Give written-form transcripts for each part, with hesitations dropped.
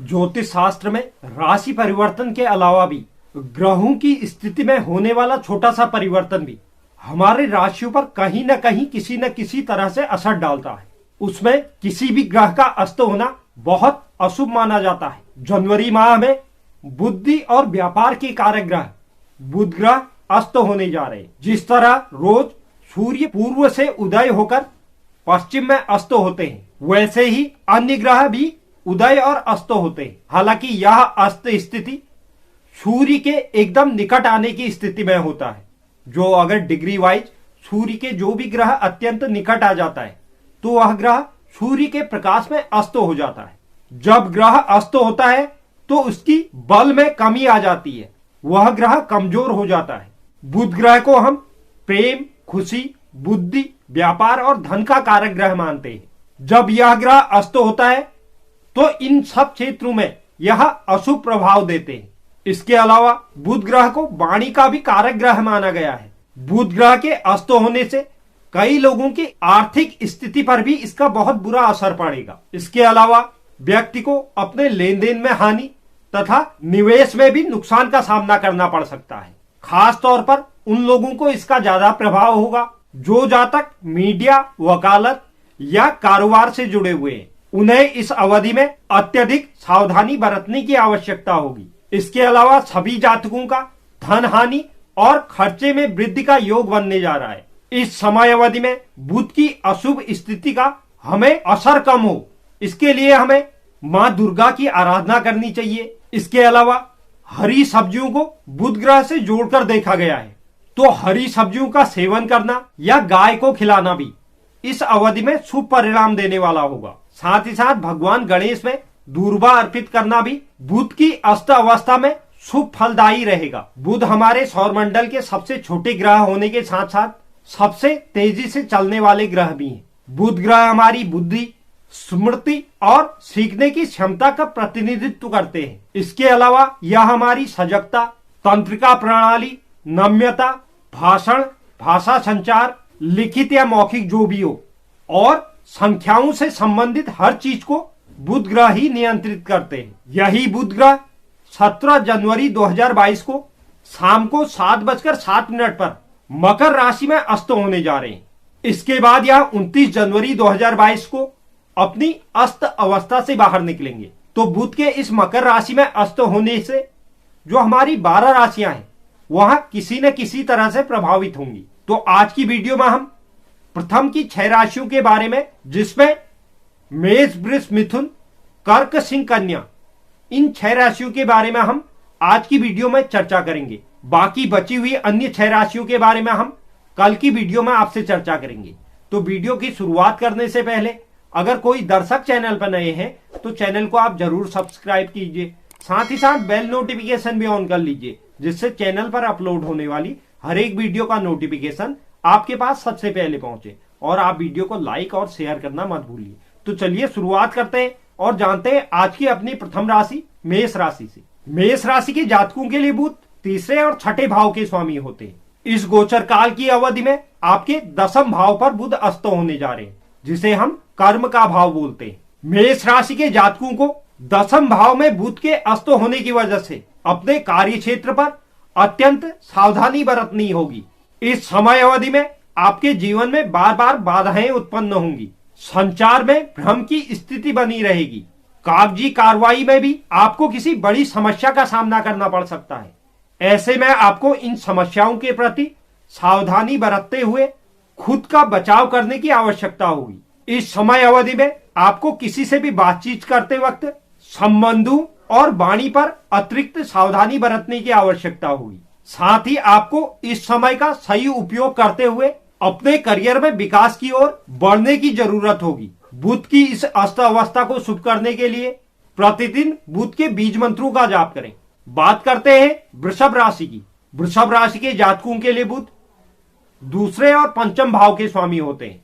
ज्योतिष शास्त्र में राशि परिवर्तन के अलावा भी ग्रहों की स्थिति में होने वाला छोटा सा परिवर्तन भी हमारे राशियों पर कहीं न कहीं किसी न किसी तरह से असर डालता है। उसमें किसी भी ग्रह का अस्त होना बहुत अशुभ माना जाता है। जनवरी माह में बुद्धि और व्यापार के कारक ग्रह बुध ग्रह अस्त होने जा रहे हैं। जिस तरह रोज सूर्य पूर्व से उदय होकर पश्चिम में अस्त होते हैं, वैसे ही अन्य ग्रह भी उदय और अस्त होते हैं। हालांकि यह अस्त स्थिति सूर्य के एकदम निकट आने की स्थिति में होता है। जो अगर डिग्री वाइज सूर्य के जो भी ग्रह अत्यंत निकट आ जाता है तो वह ग्रह सूर्य के प्रकाश में अस्त हो जाता है। जब ग्रह अस्त होता है तो उसकी बल में कमी आ जाती है, वह ग्रह कमजोर हो जाता है। बुध ग्रह को हम प्रेम, खुशी, बुद्धि, व्यापार और धन का कारक ग्रह मानते हैं। जब यह ग्रह अस्त होता है तो इन सब क्षेत्रों में यह अशुभ प्रभाव देते हैं। इसके अलावा बुध ग्रह को वाणी का भी कारक ग्रह माना गया है। बुध ग्रह के अस्त होने से कई लोगों की आर्थिक स्थिति पर भी इसका बहुत बुरा असर पड़ेगा। इसके अलावा व्यक्ति को अपने लेन देन में हानि तथा निवेश में भी नुकसान का सामना करना पड़ सकता है। खास तौर पर उन लोगों को इसका ज्यादा प्रभाव होगा जो जातक मीडिया, वकालत या कारोबार से जुड़े हुए हैं। उन्हें इस अवधि में अत्यधिक सावधानी बरतने की आवश्यकता होगी। इसके अलावा सभी जातकों का धन हानि और खर्चे में वृद्धि का योग बनने जा रहा है। इस समय अवधि में बुध की अशुभ स्थिति का हमें असर कम हो, इसके लिए हमें माँ दुर्गा की आराधना करनी चाहिए। इसके अलावा हरी सब्जियों को बुध ग्रह से जोड़कर देखा गया है, तो हरी सब्जियों का सेवन करना या गाय को खिलाना भी इस अवधि में शुभ परिणाम देने वाला होगा। साथ ही साथ भगवान गणेश में दूर्वा अर्पित करना भी बुध की अस्त अवस्था में शुभ फलदायी रहेगा। बुध हमारे सौरमंडल के सबसे छोटे ग्रह होने के साथ साथ सबसे तेजी से चलने वाले ग्रह भी हैं। बुध ग्रह हमारी बुद्धि, स्मृति और सीखने की क्षमता का प्रतिनिधित्व करते हैं। इसके अलावा यह हमारी सजगता, तंत्रिका प्रणाली, नम्यता, भाषण, भाषा संचार, लिखित या मौखिक जो भी हो और संख्याओं से संबंधित हर चीज को बुध ग्रह ही नियंत्रित करते हैं। यही बुध ग्रह 17 जनवरी 2022 को शाम को 7:07 पर मकर राशि में अस्त होने जा रहे हैं। इसके बाद यह 29 जनवरी 2022 को अपनी अस्त अवस्था से बाहर निकलेंगे। तो बुध के इस मकर राशि में अस्त होने से जो हमारी 12 राशियां हैं वह किसी न किसी तरह से प्रभावित होंगी। तो आज की वीडियो में हम प्रथम की 6 राशियों के बारे में, जिसमें मेष, वृष, मिथुन, कर्क, सिंह, कन्या, इन 6 राशियों के बारे में हम आज की वीडियो में चर्चा करेंगे। बाकी बची हुई अन्य 6 राशियों के बारे में हम कल की वीडियो में आपसे चर्चा करेंगे। तो वीडियो की शुरुआत करने से पहले अगर कोई दर्शक चैनल पर नए हैं तो चैनल को आप जरूर सब्सक्राइब कीजिए। साथ ही साथ बेल नोटिफिकेशन भी ऑन कर लीजिए, जिससे चैनल पर अपलोड होने वाली हर एक वीडियो का नोटिफिकेशन आपके पास सबसे पहले पहुंचे। और आप वीडियो को लाइक और शेयर करना मत भूलिए। तो चलिए शुरुआत करते हैं और जानते हैं आज की अपनी प्रथम राशि मेष राशि से। मेष राशि के जातकों के लिए बुध तीसरे और छठे भाव के स्वामी होते हैं। इस गोचर काल की अवधि में आपके 10वें भाव पर बुध अस्त होने जा रहे हैं, जिसे हम कर्म का भाव बोलते हैं। मेष राशि के जातकों को 10वें भाव में बुध के अस्त होने की वजह से अपने कार्य क्षेत्र पर अत्यंत सावधानी बरतनी होगी। इस समय अवधि में आपके जीवन में बार बार बाधाएं उत्पन्न होंगी। संचार में भ्रम की स्थिति बनी रहेगी। कागजी कार्रवाई में भी आपको किसी बड़ी समस्या का सामना करना पड़ सकता है। ऐसे में आपको इन समस्याओं के प्रति सावधानी बरतते हुए खुद का बचाव करने की आवश्यकता होगी। इस समय अवधि में आपको किसी से भी बातचीत करते वक्त संबंधों और वाणी पर अतिरिक्त सावधानी बरतने की आवश्यकता होगी। साथ ही आपको इस समय का सही उपयोग करते हुए अपने करियर में विकास की ओर बढ़ने की जरूरत होगी। बुध की इस अस्त अवस्था को शुभ करने के लिए प्रतिदिन बुध के बीज मंत्रों का जाप करें। बात करते हैं वृषभ राशि की। वृषभ राशि के जातकों के लिए बुध दूसरे और पंचम भाव के स्वामी होते हैं।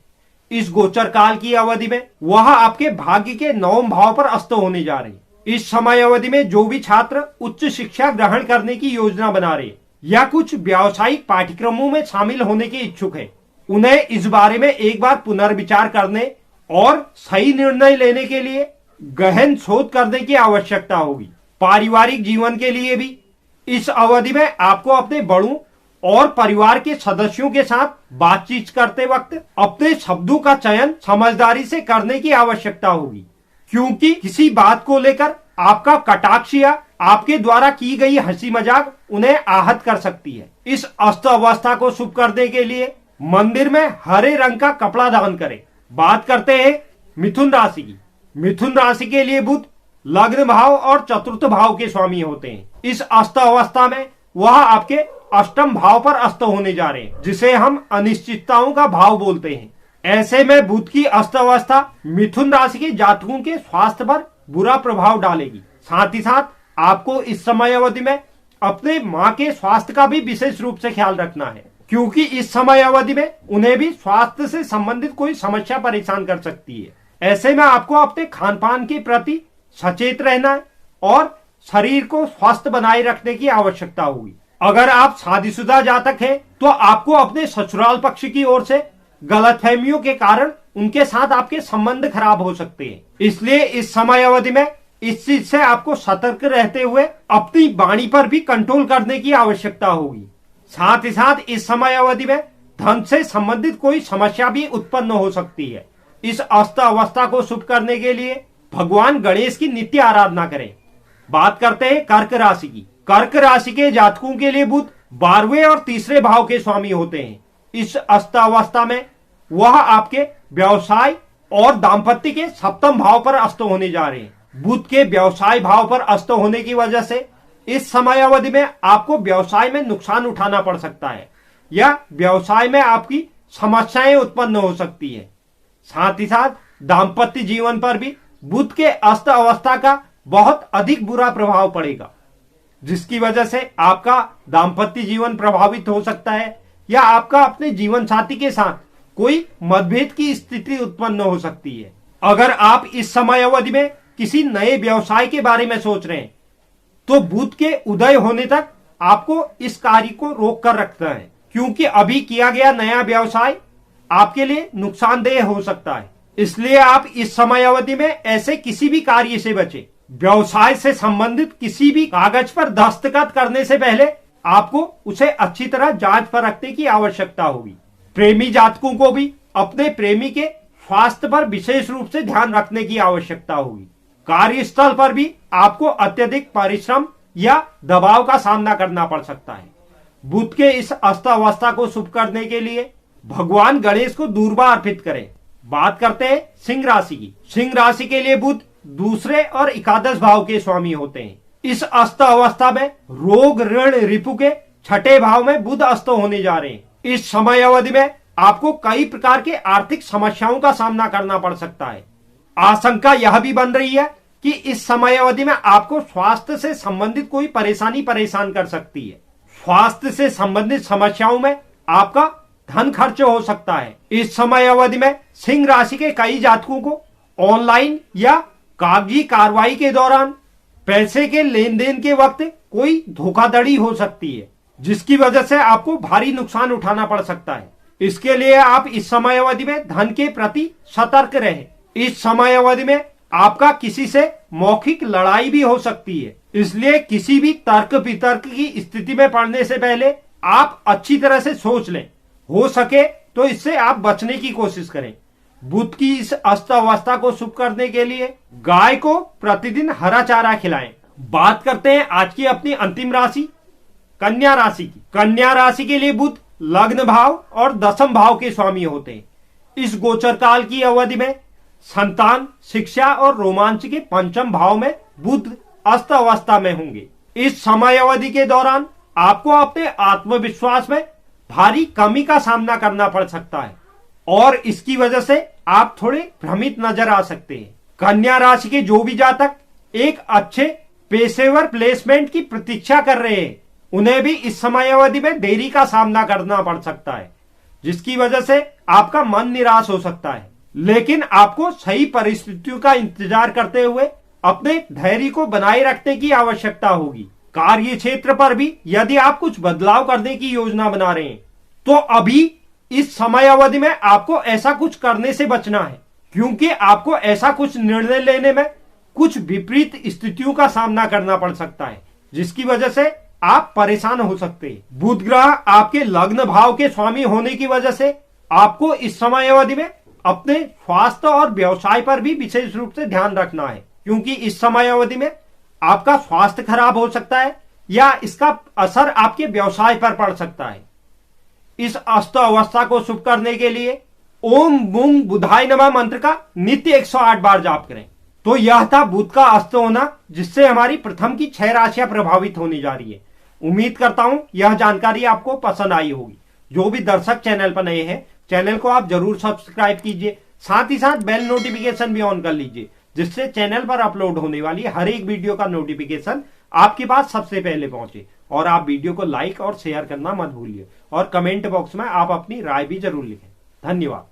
इस गोचर काल की अवधि में वह आपके भाग्य के 9वें भाव पर अस्त होने जा रहे हैं। इस समय अवधि में जो भी छात्र उच्च शिक्षा ग्रहण करने की योजना बना रहे हैं या कुछ व्यावसायिक पाठ्यक्रमों में शामिल होने के इच्छुक है, उन्हें इस बारे में एक बार पुनर्विचार करने और सही निर्णय लेने के लिए गहन शोध करने की आवश्यकता होगी। पारिवारिक जीवन के लिए भी इस अवधि में आपको अपने बड़ों और परिवार के सदस्यों के साथ बातचीत करते वक्त अपने शब्दों का चयन समझदारी से करने की आवश्यकता होगी, क्योंकि किसी बात को लेकर आपका कटाक्ष या आपके द्वारा की गई हंसी मजाक उन्हें आहत कर सकती है। इस अस्त अवस्था को शुभ करने के लिए मंदिर में हरे रंग का कपड़ा दान करें। बात करते हैं मिथुन राशि की। मिथुन राशि के लिए बुध लग्न भाव और चतुर्थ भाव के स्वामी होते हैं। इस अस्त अवस्था में वह आपके अष्टम भाव पर अस्त होने जा रहे हैं, जिसे हम अनिश्चितताओं का भाव बोलते हैं। ऐसे में बुध की अस्त अवस्था मिथुन राशि के जातकों के स्वास्थ्य पर बुरा प्रभाव डालेगी। साथ ही साथ आपको इस समय अवधि में अपने माँ के स्वास्थ्य का भी विशेष रूप से ख्याल रखना है, क्योंकि इस समय अवधि में उन्हें भी स्वास्थ्य से संबंधित कोई समस्या परेशान कर सकती है। ऐसे में आपको अपने खान पान के प्रति सचेत रहना है और शरीर को स्वस्थ बनाए रखने की आवश्यकता होगी। अगर आप शादीशुदा जातक हैं, तो आपको अपने ससुराल पक्ष की ओर से गलतफहमियों के कारण उनके साथ आपके संबंध खराब हो सकते हैं। इसलिए इस समय अवधि में इस चीज से आपको सतर्क रहते हुए अपनी वाणी पर भी कंट्रोल करने की आवश्यकता होगी। साथ ही साथ इस समय अवधि में धन से संबंधित कोई समस्या भी उत्पन्न हो सकती है। इस अस्त अवस्था को शुभ करने के लिए भगवान गणेश की नित्य आराधना करें। बात करते हैं कर्क राशि की। कर्क राशि के जातकों के लिए बुध 12वें और तीसरे भाव के स्वामी होते हैं। इस अस्त अवस्था में वह आपके व्यवसाय और दाम्पत्य के सप्तम भाव पर अस्त होने जा रहे हैं। बुध के व्यवसाय भाव पर अस्त होने की वजह से इस समय अवधि में आपको व्यवसाय में नुकसान उठाना पड़ सकता है या व्यवसाय में आपकी समस्याएं उत्पन्न हो सकती है। साथ ही साथ दाम्पत्य जीवन पर भी बुध के अस्त अवस्था का बहुत अधिक बुरा प्रभाव पड़ेगा, जिसकी वजह से आपका दाम्पत्य जीवन प्रभावित हो सकता है या आपका अपने जीवन साथी के साथ कोई मतभेद की स्थिति उत्पन्न हो सकती है। अगर आप इस समय अवधि में किसी नए व्यवसाय के बारे में सोच रहे हैं, तो बुध के उदय होने तक आपको इस कार्य को रोक कर रखना है, क्योंकि अभी किया गया नया व्यवसाय आपके लिए नुकसानदेह हो सकता है। इसलिए आप इस समय अवधि में ऐसे किसी भी कार्य से बचें। व्यवसाय से संबंधित किसी भी कागज पर दस्तखत करने से पहले आपको उसे अच्छी तरह जांच परखने की आवश्यकता होगी। प्रेमी जातकों को भी अपने प्रेमी के स्वास्थ्य पर विशेष रूप से ध्यान रखने की आवश्यकता होगी। कार्यस्थल पर भी आपको अत्यधिक परिश्रम या दबाव का सामना करना पड़ सकता है। बुध के इस अवस्था को शुभ करने के लिए भगवान गणेश को दूर्वा अर्पित करें। बात करते हैं सिंह राशि की। सिंह राशि के लिए बुध दूसरे और एकादश भाव के स्वामी होते हैं। इस अस्त अवस्था में रोग ऋण रिपु के छठे भाव में बुध अस्त होने जा रहे हैं। इस समय अवधि में आपको कई प्रकार के आर्थिक समस्याओं का सामना करना पड़ सकता है। आशंका यह भी बन रही है कि इस समय अवधि में आपको स्वास्थ्य से संबंधित कोई परेशानी परेशान कर सकती है। स्वास्थ्य से संबंधित समस्याओं में आपका धन खर्च हो सकता है। इस समय अवधि में सिंह राशि के कई जातकों को ऑनलाइन या कागजी कार्रवाई के दौरान पैसे के लेन देन के वक्त कोई धोखाधड़ी हो सकती है, जिसकी वजह से आपको भारी नुकसान उठाना पड़ सकता है। इसके लिए आप इस समय अवधि में धन के प्रति सतर्क रहें। इस समय अवधि में आपका किसी से मौखिक लड़ाई भी हो सकती है, इसलिए किसी भी तर्क वितर्क की स्थिति में पड़ने से पहले आप अच्छी तरह से सोच लें। हो सके तो इससे आप बचने की कोशिश करें। बुध की इस अस्त अवस्था को शुभ करने के लिए गाय को प्रतिदिन हरा चारा खिलाएं। बात करते हैं आज की अपनी अंतिम राशि कन्या राशि की। कन्या राशि के लिए बुध लग्न भाव और दशम भाव के स्वामी होते हैं। इस गोचर काल की अवधि में संतान, शिक्षा और रोमांच के पंचम भाव में बुध अस्त अवस्था में होंगे। इस समय अवधि के दौरान आपको अपने आत्मविश्वास में भारी कमी का सामना करना पड़ सकता है और इसकी वजह से आप थोड़े भ्रमित नजर आ सकते हैं। कन्या राशि के जो भी जातक एक अच्छे पेशेवर प्लेसमेंट की प्रतीक्षा कर रहे हैं, उन्हें भी इस समय अवधि में देरी का सामना करना पड़ सकता है, जिसकी वजह से आपका मन निराश हो सकता है। लेकिन आपको सही परिस्थितियों का इंतजार करते हुए अपने धैर्य को बनाए रखने की आवश्यकता होगी। कार्य क्षेत्र पर भी यदि आप कुछ बदलाव करने की योजना बना रहे हैं, तो अभी इस समय अवधि में आपको ऐसा कुछ करने से बचना है, क्योंकि आपको ऐसा कुछ निर्णय लेने में कुछ विपरीत स्थितियों का सामना करना पड़ सकता है, जिसकी वजह से आप परेशान हो सकते हैं। बुध ग्रह आपके लग्न भाव के स्वामी होने की वजह से आपको इस समय अवधि में अपने स्वास्थ्य और व्यवसाय पर भी विशेष रूप से ध्यान रखना है, क्योंकि इस समय अवधि में आपका स्वास्थ्य खराब हो सकता है या इसका असर आपके व्यवसाय पर पड़ सकता है। इस अस्त अवस्था को शुभ करने के लिए ओम बुंग बुधाय नमः मंत्र का नित्य 108 बार जाप करें। तो यह था बुध का अस्त होना, जिससे हमारी प्रथम की 6 राशियां प्रभावित होने जा रही है। उम्मीद करता हूं यह जानकारी आपको पसंद आई होगी। जो भी दर्शक चैनल पर नए हैं, चैनल को आप जरूर सब्सक्राइब कीजिए, साथ ही साथ बेल नोटिफिकेशन भी ऑन कर लीजिए, जिससे चैनल पर अपलोड होने वाली हर एक वीडियो का नोटिफिकेशन आपके पास सबसे पहले पहुंचे। और आप वीडियो को लाइक और शेयर करना मत भूलिए और कमेंट बॉक्स में आप अपनी राय भी जरूर लिखें। धन्यवाद।